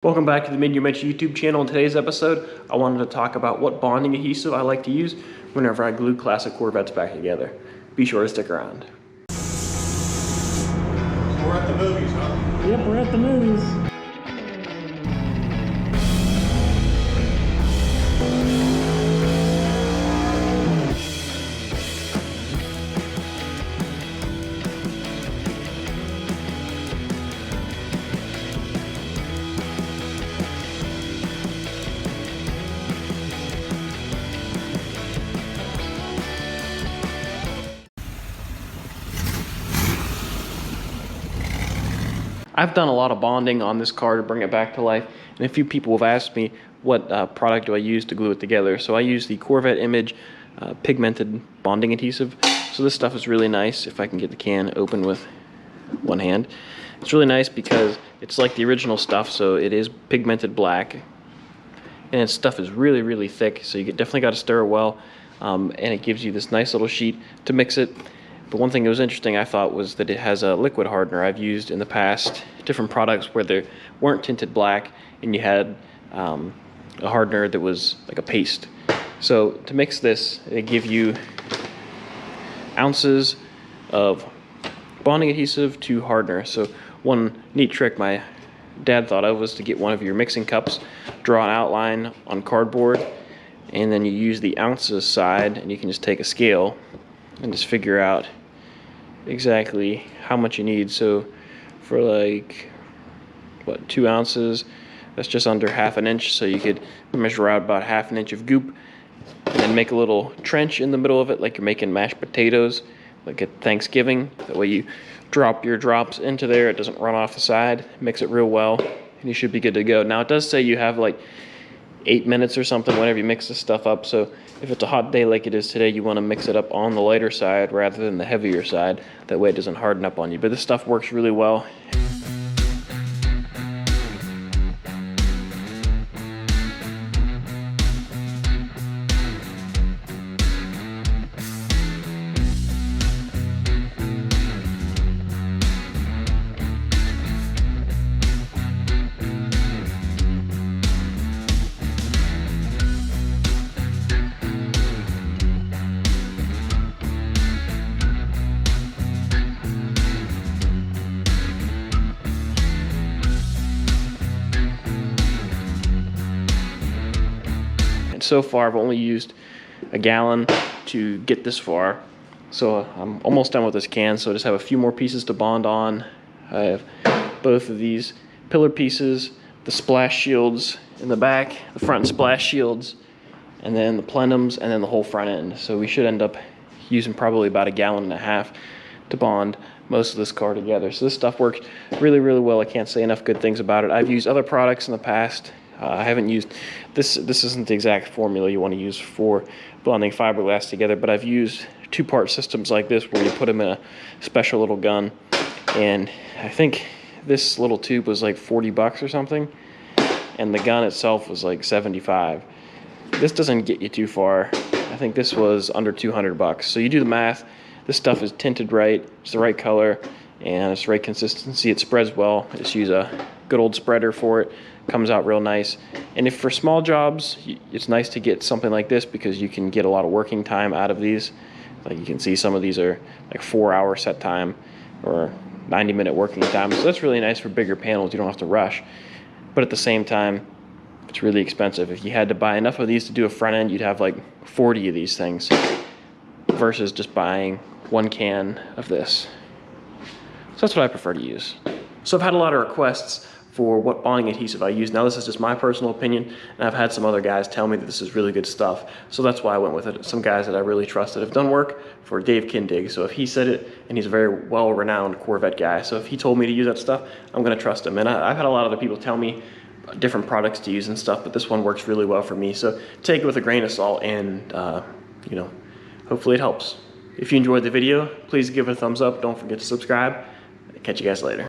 Welcome back to the Mid-Year YouTube channel. In today's episode, I wanted to talk about what bonding adhesive I like to use whenever I glue classic Corvettes back together. Be sure to stick around. So we're at the movies, huh? Yep, we're at the movies. I've done a lot of bonding on this car to bring it back to life, and a few people have asked me what product do I use to glue it together. So I use the Corvette Image pigmented bonding adhesive. So this stuff is really nice. If I can get the can open with one hand, it's really nice because it's like the original stuff, so it is pigmented black, and its stuff is really thick, so you definitely got to stir it well, and it gives you this nice little sheet to mix it. But one thing that was interesting, I thought, was that it has a liquid hardener. I've used in the past different products where they weren't tinted black and you had a hardener that was like a paste. So to mix this, they give you ounces of bonding adhesive to hardener. So one neat trick my dad thought of was to get one of your mixing cups, draw an outline on cardboard, and then you use the ounces side, and you can just take a scale and just figure out exactly how much you need. So for like, what, 2 ounces, that's just under half an inch, so you could measure out about half an inch of goop and then make a little trench in the middle of it like you're making mashed potatoes like at Thanksgiving. That way you drop your drops into there, it doesn't run off the side, mix it real well, and you should be good to go. Now it does say you have like 8 minutes or something whenever you mix this stuff up, so if it's a hot day like it is today, you want to mix it up on the lighter side rather than the heavier side. That way it doesn't harden up on you. But this stuff works really well. So far I've only used a gallon to get this far, so I'm almost done with this can. So I just have a few more pieces to bond on. I have both of these pillar pieces, the splash shields in the back, the front splash shields, and then the plenums, and then the whole front end. So we should end up using probably about 1.5 gallons to bond most of this car together. So this stuff works really well. I can't say enough good things about it. I've used other products in the past. I haven't used, this isn't the exact formula you want to use for bonding fiberglass together, but I've used 2-part systems like this where you put them in a special little gun, and I think this little tube was like 40 bucks or something, and the gun itself was like 75. This doesn't get you too far. I think this was under 200 bucks. So you do the math, this stuff is tinted right, it's the right color, and it's the right consistency, it spreads well. Just use a good old spreader for it. Comes out real nice. And if for small jobs, it's nice to get something like this because you can get a lot of working time out of these. Like you can see some of these are like 4-hour set time or 90-minute working time. So that's really nice for bigger panels. You don't have to rush. But at the same time, it's really expensive. If you had to buy enough of these to do a front end, you'd have like 40 of these things versus just buying 1 can of this. So that's what I prefer to use. So I've had a lot of requests for what bonding adhesive I use. Now this is just my personal opinion, and I've had some other guys tell me that this is really good stuff, so that's why I went with it. Some guys that I really trusted have done work for Dave Kindig, so if he said it, and he's a very well-renowned Corvette guy, so if he told me to use that stuff, I'm gonna trust him. And I've had a lot of other people tell me different products to use and stuff, but this one works really well for me, so take it with a grain of salt, and you know, hopefully it helps. If you enjoyed the video, please give it a thumbs up. Don't forget to subscribe. Catch you guys later.